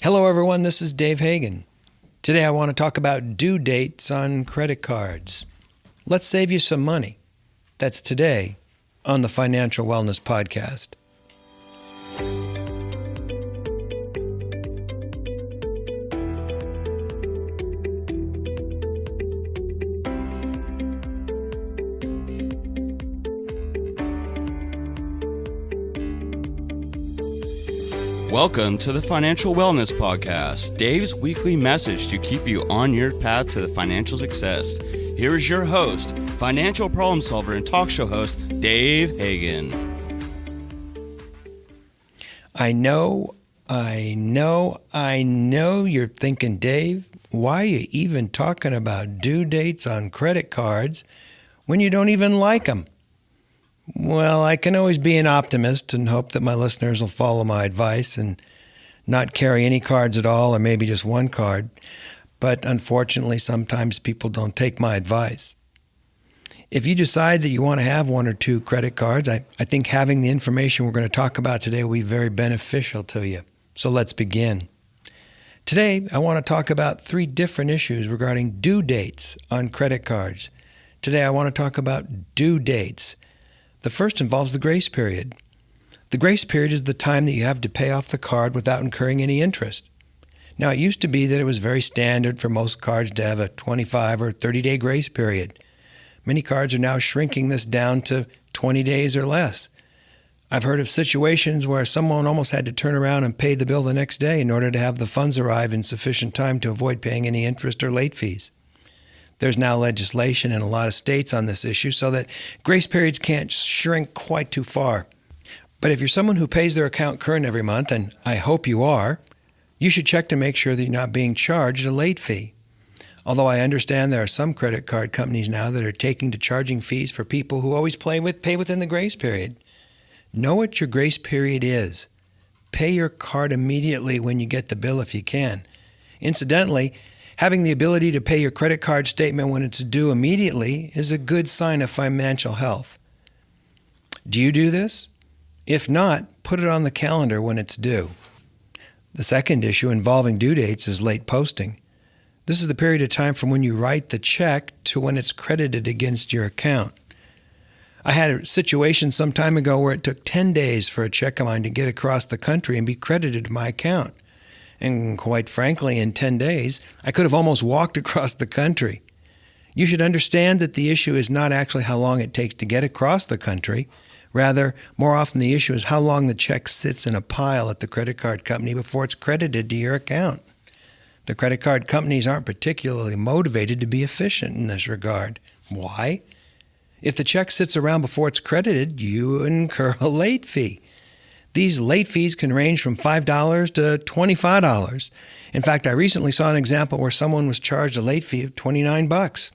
Hello everyone, this is Dave Hagan. Today I want to talk about due dates on credit cards. Let's save you some money. That's today on the Financial Wellness Podcast. Welcome to the Financial Wellness Podcast, Dave's weekly message to keep you on your path to the financial success. Here is your host, financial problem solver and talk show host, Dave Hagan. I know you're thinking, Dave, why are you even talking about due dates on credit cards when you don't even like them? Well, I can always be an optimist and hope that my listeners will follow my advice and not carry any cards at all, or maybe just one card. But unfortunately, sometimes people don't take my advice. If you decide that you want to have one or two credit cards, I think having the information we're going to talk about today will be very beneficial to you. So let's begin. Today, I want to talk about three different issues regarding due dates on credit cards. Today, I want to talk about due dates. The first involves the grace period. The grace period is the time that you have to pay off the card without incurring any interest. Now, it used to be that it was very standard for most cards to have a 25 or 30-day grace period. Many cards are now shrinking this down to 20 days or less. I've heard of situations where someone almost had to turn around and pay the bill the next day in order to have the funds arrive in sufficient time to avoid paying any interest or late fees. There's now legislation in a lot of states on this issue so that grace periods can't shrink quite too far. But if you're someone who pays their account current every month, and I hope you are, you should check to make sure that you're not being charged a late fee. Although I understand there are some credit card companies now that are taking to charging fees for people who always pay within the grace period. Know what your grace period is. Pay your card immediately when you get the bill if you can. Incidentally, having the ability to pay your credit card statement when it's due immediately is a good sign of financial health. Do you do this? If not, put it on the calendar when it's due. The second issue involving due dates is late posting. This is the period of time from when you write the check to when it's credited against your account. I had a situation some time ago where it took 10 days for a check of mine to get across the country and be credited to my account. And quite frankly, in 10 days, I could have almost walked across the country. You should understand that the issue is not actually how long it takes to get across the country. Rather, more often the issue is how long the check sits in a pile at the credit card company before it's credited to your account. The credit card companies aren't particularly motivated to be efficient in this regard. Why? If the check sits around before it's credited, you incur a late fee. These late fees can range from $5 to $25. In fact, I recently saw an example where someone was charged a late fee of $29.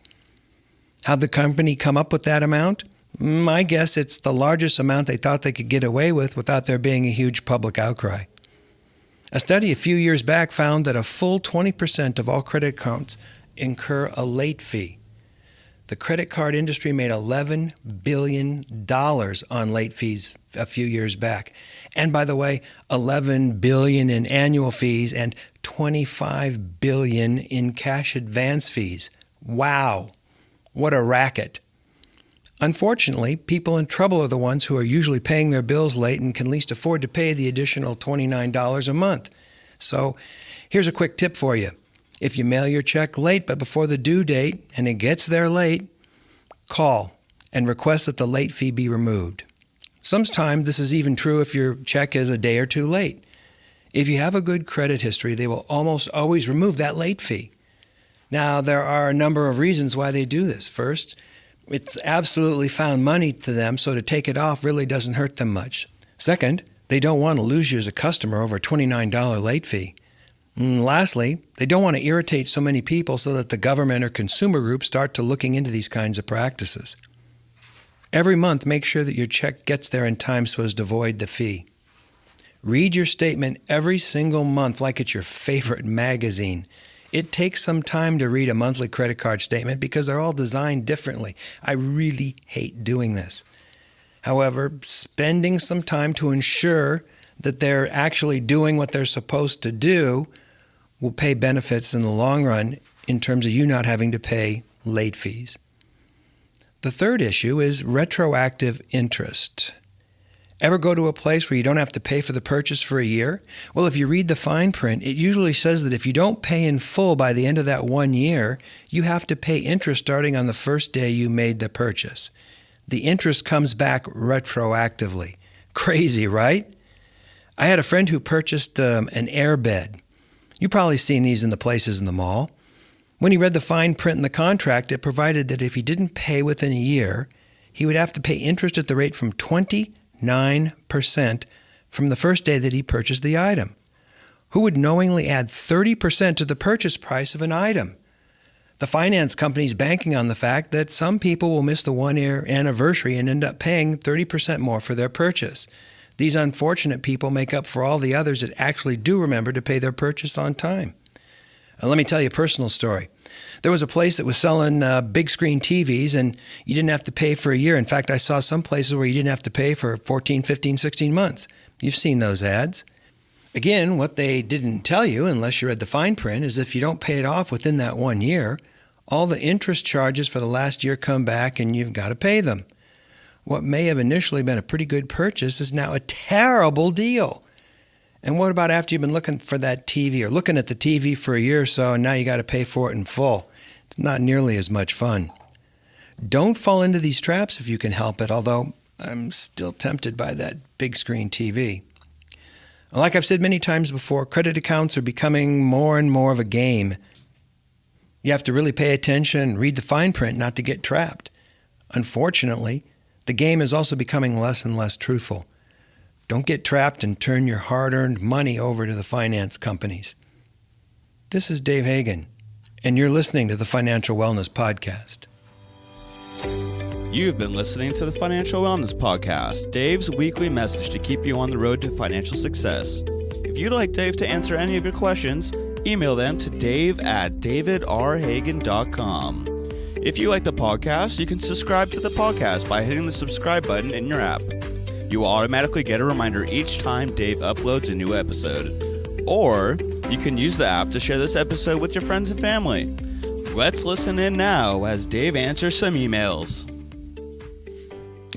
How'd the company come up with that amount? My guess it's the largest amount they thought they could get away with without there being a huge public outcry. A study a few years back found that a full 20% of all credit accounts incur a late fee. The credit card industry made $11 billion on late fees a few years back. And by the way, $11 billion in annual fees and $25 billion in cash advance fees. Wow, what a racket. Unfortunately, people in trouble are the ones who are usually paying their bills late and can least afford to pay the additional $29 a month. So here's a quick tip for you. If you mail your check late but before the due date and it gets there late, call and request that the late fee be removed. Sometimes this is even true if your check is a day or two late. If you have a good credit history, they will almost always remove that late fee. Now, there are a number of reasons why they do this. First, it's absolutely found money to them, so to take it off really doesn't hurt them much. Second, they don't want to lose you as a customer over a $29 late fee. And lastly, they don't want to irritate so many people so that the government or consumer groups start to looking into these kinds of practices. Every month, make sure that your check gets there in time so as to avoid the fee. Read your statement every single month like it's your favorite magazine. It takes some time to read a monthly credit card statement because they're all designed differently. I really hate doing this. However, spending some time to ensure that they're actually doing what they're supposed to do will pay benefits in the long run in terms of you not having to pay late fees. The third issue is retroactive interest. Ever go to a place where you don't have to pay for the purchase for a year? Well, if you read the fine print, it usually says that if you don't pay in full by the end of that 1 year, you have to pay interest starting on the first day you made the purchase. The interest comes back retroactively. Crazy, right? I had a friend who purchased an airbed. You've probably seen these in the places in the mall. When he read the fine print in the contract, it provided that if he didn't pay within a year, he would have to pay interest at the rate from 29% from the first day that he purchased the item. Who would knowingly add 30% to the purchase price of an item? The finance company's banking on the fact that some people will miss the 1-year anniversary and end up paying 30% more for their purchase. These unfortunate people make up for all the others that actually do remember to pay their purchase on time. Let me tell you a personal story. There was a place that was selling big screen TVs, and you didn't have to pay for a year. In fact, I saw some places where you didn't have to pay for 14, 15, 16 months. You've seen those ads. Again, what they didn't tell you, unless you read the fine print, is if you don't pay it off within that 1 year, all the interest charges for the last year come back and you've got to pay them. What may have initially been a pretty good purchase is now a terrible deal. And what about after you've been looking for that TV or looking at the TV for a year or so and now you got to pay for it in full? It's not nearly as much fun. Don't fall into these traps if you can help it, although I'm still tempted by that big screen TV. Like I've said many times before, credit accounts are becoming more and more of a game. You have to really pay attention and read the fine print not to get trapped. Unfortunately, the game is also becoming less and less truthful. Don't get trapped and turn your hard-earned money over to the finance companies. This is Dave Hagan, and you're listening to the Financial Wellness Podcast. You've been listening to the Financial Wellness Podcast, Dave's weekly message to keep you on the road to financial success. If you'd like Dave to answer any of your questions, email them to dave@davidrhagan.com. If you like the podcast, you can subscribe to the podcast by hitting the subscribe button in your app. You will automatically get a reminder each time Dave uploads a new episode. Or you can use the app to share this episode with your friends and family. Let's listen in now as Dave answers some emails.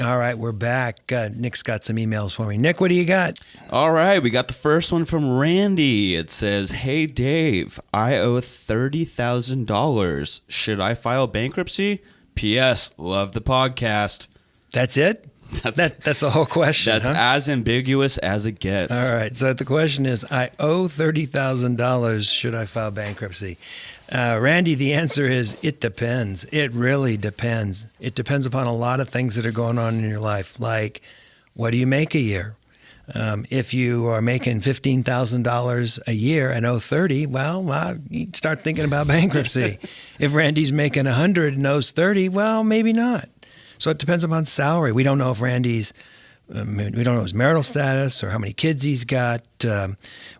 All right, we're back. Nick's got some emails for me. Nick, what do you got? All right, we got the first one from Randy. It says, "Hey Dave, I owe $30,000. Should I file bankruptcy? P.S. Love the podcast." That's it? That's the whole question. That's as ambiguous as it gets. All right. So the question is, I owe $30,000. Should I file bankruptcy? Randy, the answer is it depends. It really depends. It depends upon a lot of things that are going on in your life, like what do you make a year? If you are making $15,000 a year and owe $30,000, well, you start thinking about bankruptcy. If Randy's making $100,000 and owes $30,000, well, maybe not. So it depends upon salary. We don't know if Randy's, we don't know his marital status or how many kids he's got.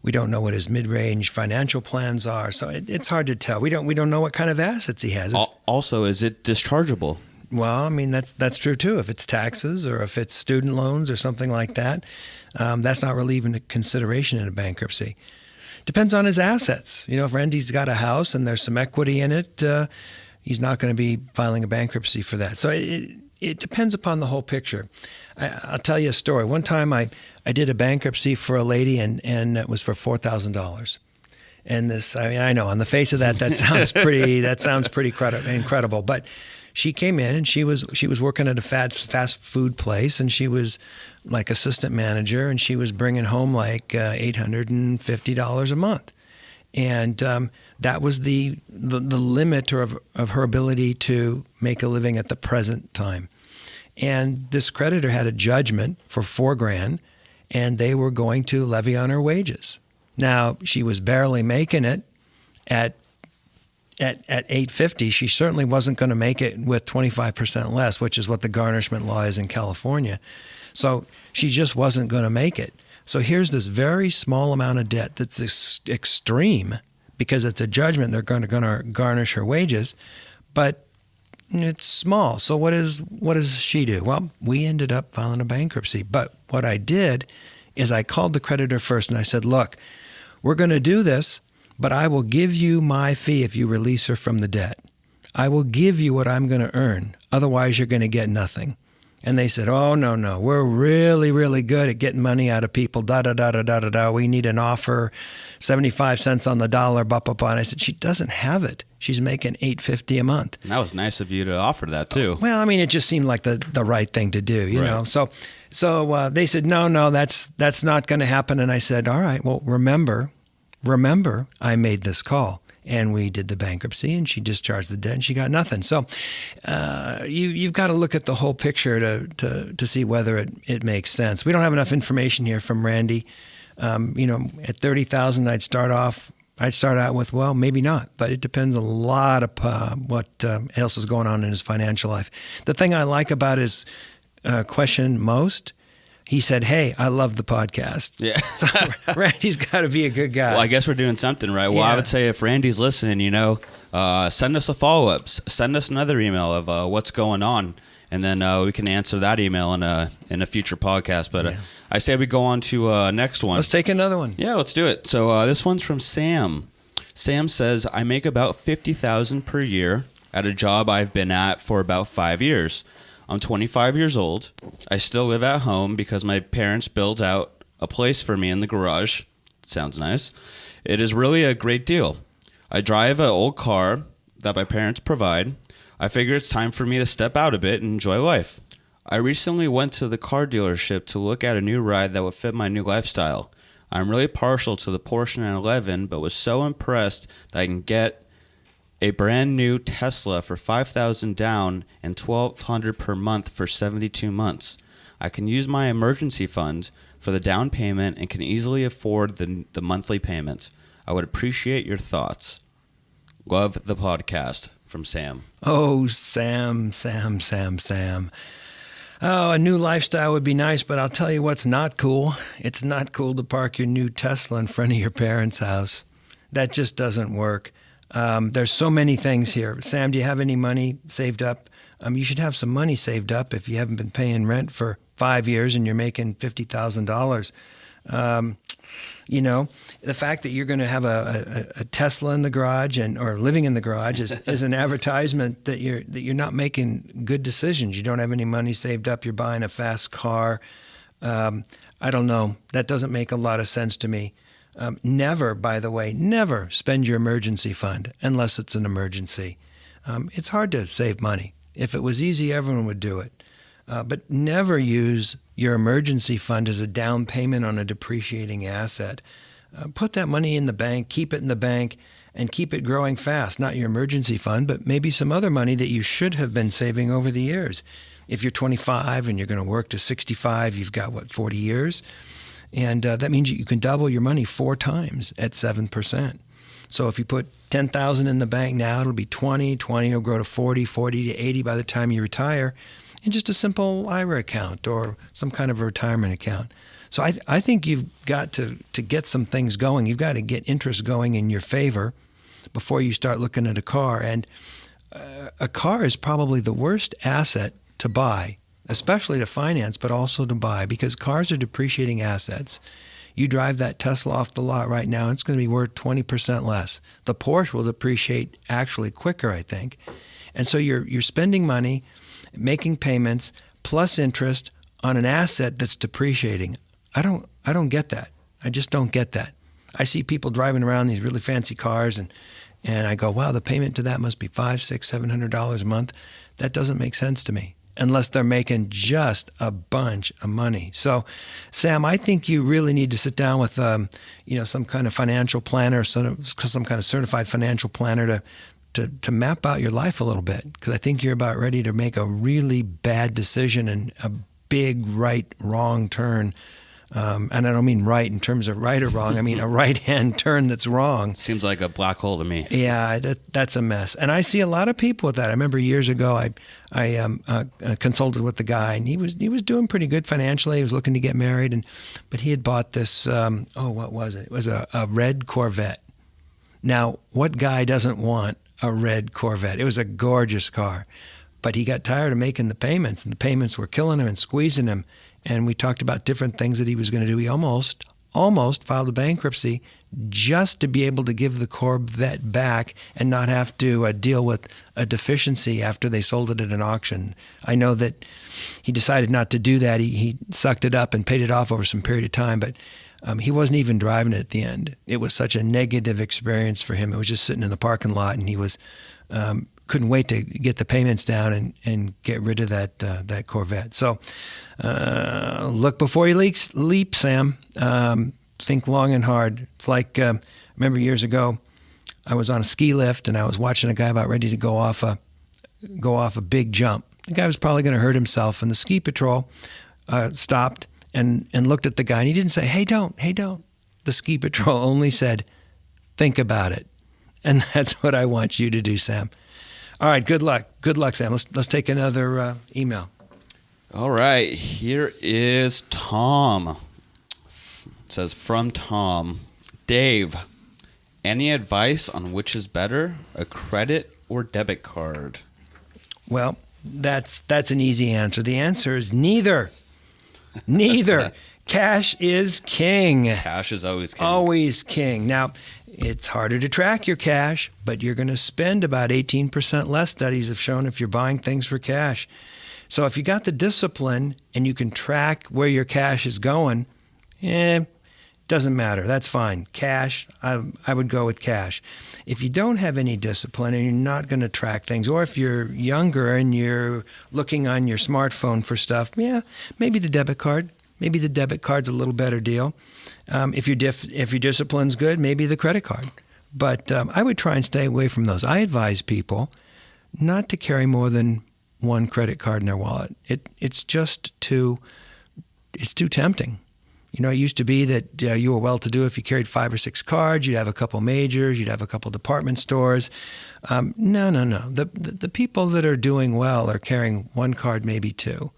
We don't know what his mid-range financial plans are. So it's hard to tell. We don't know what kind of assets he has. Also, is it dischargeable? Well, I mean, that's true too. If it's taxes or if it's student loans or something like that, that's not really even a consideration in a bankruptcy. Depends on his assets. You know, if Randy's got a house and there's some equity in it, he's not going to be filing a bankruptcy for that. So it depends upon the whole picture. I'll tell you a story. One time I did a bankruptcy for a lady and it was for $4,000. And this, I mean, I know on the face of that sounds pretty incredible. But she came in and she was working at a fast food place and she was like assistant manager and she was bringing home like $850 a month. And that was the limit of her ability to make a living at the present time. And this creditor had a judgment for $4,000, and they were going to levy on her wages. Now she was barely making it at $850. She certainly wasn't going to make it with 25% less, which is what the garnishment law is in California. So she just wasn't going to make it. So here's this very small amount of debt that's extreme because it's a judgment. They're going to garnish her wages, but it's small. So what does she do? Well, we ended up filing a bankruptcy. But what I did is I called the creditor first and I said, look, we're going to do this, but I will give you my fee if you release her from the debt. I will give you what I'm going to earn. Otherwise, you're going to get nothing. And they said, oh, no, we're really, really good at getting money out of people, da-da-da-da-da-da-da. We need an offer, 75 cents on the dollar, blah, blah, blah. And I said, she doesn't have it. She's making $850 a month. And that was nice of you to offer that, too. Well, I mean, it just seemed like the right thing to do, you know. So they said, no, that's not going to happen. And I said, all right, well, remember, I made this call. And we did the bankruptcy, and she discharged the debt, and she got nothing. So you've got to look at the whole picture to see whether it makes sense. We don't have enough information here from Randy. At $30,000, I'd start out with, well, maybe not, but it depends a lot of what else is going on in his financial life. The thing I like about his question most, he said, hey, I love the podcast. Yeah. So Randy's got to be a good guy. Well, I guess we're doing something right. Well, Yeah. I would say if Randy's listening, send us a follow-up. Send us another email of what's going on, and then we can answer that email in a future podcast. But I say we go on to next one. Let's take another one. Yeah, let's do it. So this one's from Sam. Sam says, I make about $50,000 per year at a job I've been at for about 5 years. I'm 25 years old. I still live at home because my parents built out a place for me in the garage. Sounds nice. It is really a great deal. I drive an old car that my parents provide. I figure it's time for me to step out a bit and enjoy life. I recently went to the car dealership to look at a new ride that would fit my new lifestyle. I'm really partial to the Porsche 911, but was so impressed that I can get a brand new Tesla for $5,000 down and $1,200 per month for 72 months. I can use my emergency fund for the down payment and can easily afford the monthly payment. I would appreciate your thoughts. Love the podcast, from Sam. Oh, Sam. Oh, a new lifestyle would be nice, but I'll tell you what's not cool. It's not cool to park your new Tesla in front of your parents' house. That just doesn't work. There's so many things here. Sam, do you have any money saved up? You should have some money saved up if you haven't been paying rent for 5 years and you're making $50,000. The fact that you're going to have a Tesla in the garage or living in the garage is an advertisement that you're not making good decisions. You don't have any money saved up. You're buying a fast car. I don't know. That doesn't make a lot of sense to me. Never, by the way, never spend your emergency fund unless it's an emergency. It's hard to save money. If it was easy, everyone would do it. But never use your emergency fund as a down payment on a depreciating asset. Put that money in the bank, keep it in the bank, and keep it growing fast. Not your emergency fund, but maybe some other money that you should have been saving over the years. If you're 25 and you're going to work to 65, you've got, 40 years? And that means you can double your money 4 times at 7%. So if you put $10,000 in the bank now, it'll be 20 will grow to 40 to 80 by the time you retire, in just a simple IRA account or some kind of a retirement account. So I think you've got to get some things going. You've got to get interest going in your favor before you start looking at a car. And a car is probably the worst asset to buy, especially to finance, but also to buy, because cars are depreciating assets. You drive that Tesla off the lot right now, it's going to be worth 20% less. The Porsche will depreciate actually quicker, I think. And so you're spending money, making payments, plus interest on an asset that's depreciating. I don't get that. I just don't get that. I see people driving around these really fancy cars, and I go, wow, the payment to that must be $500, $600, $700 a month. That doesn't make sense to me, unless they're making just a bunch of money. So, Sam, I think you really need to sit down with, some kind of financial planner, some kind of certified financial planner to map out your life a little bit, because I think you're about ready to make a really bad decision and a big wrong turn. And I don't mean right in terms of right or wrong. I mean a right-hand turn that's wrong. Seems like a black hole to me. Yeah, that's a mess. And I see a lot of people with that. I remember years ago I consulted with the guy, and he was doing pretty good financially. He was looking to get married, but he had bought this, what was it? It was a red Corvette. Now, what guy doesn't want a red Corvette? It was a gorgeous car. But he got tired of making the payments, and the payments were killing him and squeezing him. and we talked about different things that he was going to do. He almost filed a bankruptcy just to be able to give the Corvette back and not have to deal with a deficiency after they sold it at an auction. I know that he decided not to do that. He sucked it up and paid it off over some period of time, but he wasn't even driving it at the end. It was such a negative experience for him. It was just sitting in the parking lot, and he was couldn't wait to get the payments down and get rid of that Corvette. So look before you leap, Sam. Think long and hard. It's like, I remember years ago, I was on a ski lift and I was watching a guy about ready to go off a big jump. The guy was probably going to hurt himself, and the ski patrol stopped and looked at the guy, and he didn't say, hey, don't. The ski patrol only said, think about it. And that's what I want you to do, Sam. All right, good luck. Good luck, Sam. Let's take another email. All right, here is Tom. It says, from Tom, Dave, any advice on which is better, a credit or debit card? Well, that's an easy answer. The answer is neither. Neither. Cash is king. Cash is always king. Always king. Now, it's harder to track your cash, but you're going to spend about 18% less, studies have shown, if you're buying things for cash. So if you got the discipline and you can track where your cash is going, doesn't matter. That's fine. Cash, I would go with cash. If you don't have any discipline and you're not going to track things, or if you're younger and you're looking on your smartphone for stuff, maybe the debit card. Maybe the debit card's a little better deal. If your discipline's good, maybe the credit card. But I would try and stay away from those. I advise people not to carry more than one credit card in their wallet. It's too tempting. You know, it used to be that you were well-to-do if you carried 5 or 6 cards. You'd have a couple majors. You'd have a couple department stores. No. The people that are doing well are carrying one card, maybe 2.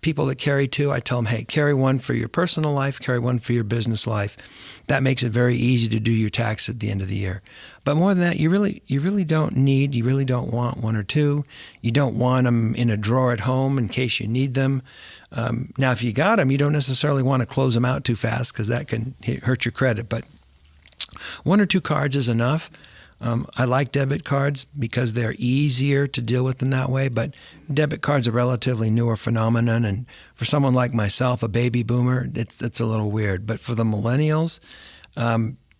People that carry 2, I tell them, hey, carry one for your personal life, carry one for your business life. That makes it very easy to do your tax at the end of the year. But more than that, you really don't want 1 or 2. You don't want them in a drawer at home in case you need them. Now, if you got them, you don't necessarily want to close them out too fast because that can hurt your credit. But 1 or 2 cards is enough. I like debit cards because they're easier to deal with in that way, but debit cards are a relatively newer phenomenon, and for someone like myself, a baby boomer, it's a little weird. But for the millennials,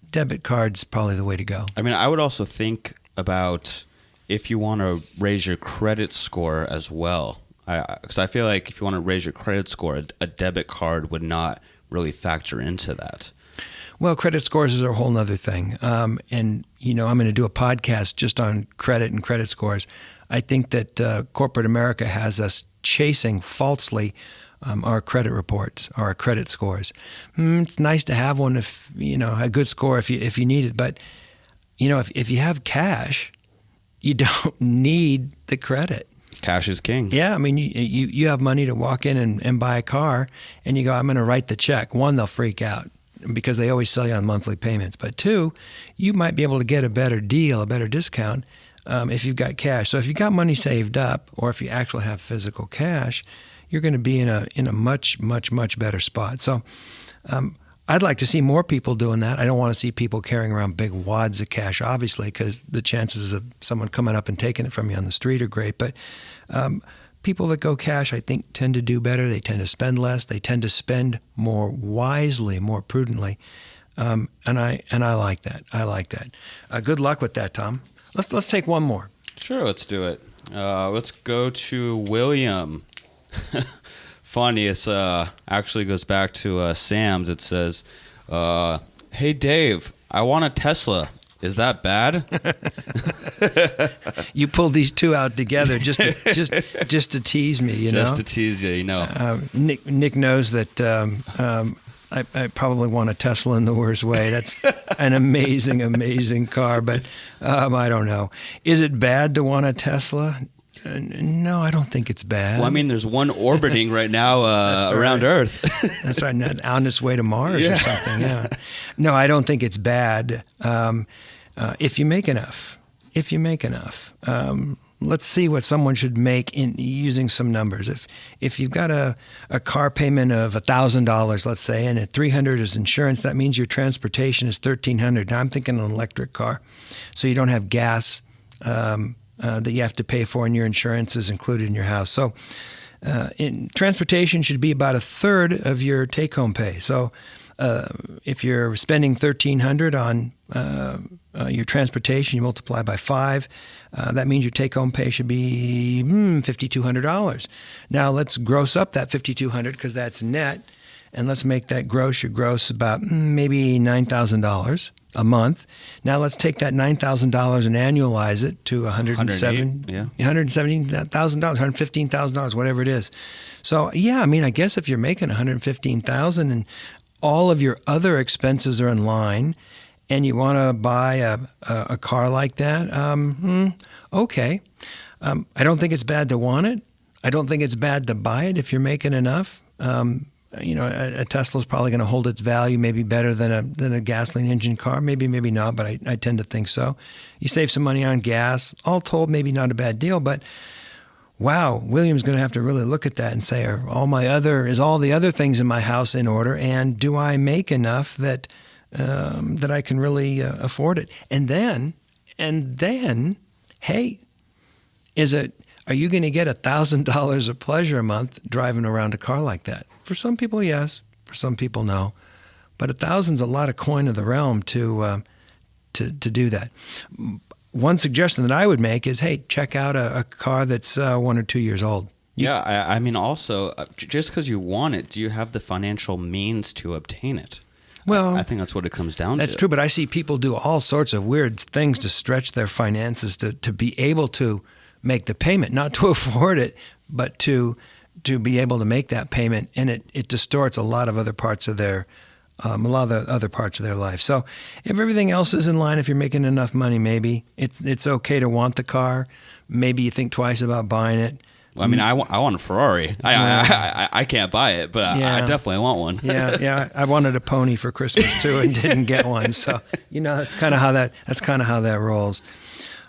debit cards probably the way to go. I mean, I would also think about if you want to raise your credit score as well. Because I feel like if you want to raise your credit score, a debit card would not really factor into that. Well, credit scores is a whole nother thing. And, I'm going to do a podcast just on credit and credit scores. I think that corporate America has us chasing falsely our credit reports, our credit scores. It's nice to have one if, a good score if you need it. But, if you have cash, you don't need the credit. Cash is king. Yeah, I mean, you have money to walk in and buy a car, and you go, I'm going to write the check. 1, they'll freak out because they always sell you on monthly payments. But 2, you might be able to get a better deal, a better discount if you've got cash. So if you've got money saved up, or if you actually have physical cash, you're going to be in a much, much, much better spot. So I'd like to see more people doing that. I don't want to see people carrying around big wads of cash, obviously, because the chances of someone coming up and taking it from you on the street are great. But people that go cash, I think, tend to do better. They tend to spend less. They tend to spend more wisely, more prudently. And I like that. I like that. Good luck with that, Tom. Let's take one more. Sure, let's do it. Let's go to William. Funny, it actually goes back to Sam's. It says, "Hey Dave, I want a Tesla. Is that bad?" You pulled these 2 out together just to tease me, Just to tease you, Nick knows that I probably want a Tesla in the worst way. That's an amazing, amazing car, but I don't know. Is it bad to want a Tesla? No, I don't think it's bad. Well, I mean, there's one orbiting right now around Earth. That's right, on its way to Mars or something, yeah. No, I don't think it's bad if you make enough. if you make enough. Let's see what someone should make in using some numbers. If you've got a car payment of $1,000, let's say, and at $300 is insurance, that means your transportation is $1,300. Now I'm thinking an electric car, so you don't have gas that you have to pay for, and your insurance is included in your house. So transportation should be about a third of your take-home pay. So if you're spending $1,300 on your transportation, you multiply by 5. That means your take-home pay should be $5,200. Now let's gross up that $5,200 because that's net, and let's make that gross your gross about maybe $9,000 a month. Now let's take that $9,000 and annualize it to $117,000, $115,000, whatever it is. So yeah, I mean, I guess if you're making $115,000 and all of your other expenses are in line, and you want to buy a car like that, okay. I don't think it's bad to want it. I don't think it's bad to buy it if you're making enough. A Tesla's probably going to hold its value maybe better than a gasoline engine car. Maybe not, but I tend to think so. You save some money on gas. All told, maybe not a bad deal, but wow, William's going to have to really look at that and say, is all the other things in my house in order, and do I make enough that I can really afford it? And then, hey, are you going to get $1,000 of pleasure a month driving around a car like that? For some people, yes. For some people, no. But $1,000's a lot of coin of the realm to do that. One suggestion that I would make is, hey, check out a car that's 1 or 2 years old. I mean, also, just because you want it, do you have the financial means to obtain it? Well, I think that's what it comes down to. That's true, but I see people do all sorts of weird things to stretch their finances to be able to make the payment, not to afford it, but to be able to make that payment, and it distorts a lot of other parts of their life. So if everything else is in line, if you're making enough money, maybe it's okay to want the car. Maybe you think twice about buying it. Well, I mean, I want a Ferrari. I can't buy it, but I definitely want one. yeah. I wanted a pony for Christmas too, and didn't get one. So that's kind of how that rolls.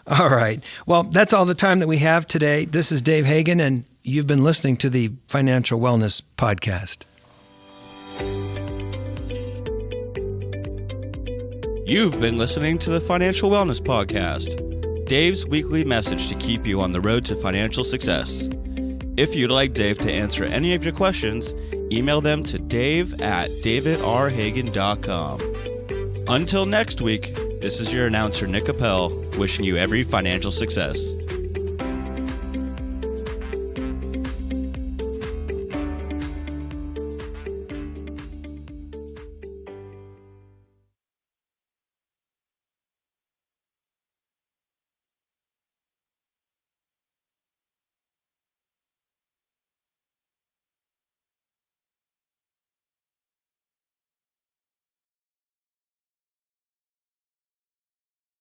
All right. Well, that's all the time that we have today. This is Dave Hagan, and you've been listening to the Financial Wellness Podcast. You've been listening to the Financial Wellness Podcast, Dave's weekly message to keep you on the road to financial success. If you'd like Dave to answer any of your questions, email them to dave@davidrhagan.com. Until next week, this is your announcer, Nick Appel, wishing you every financial success.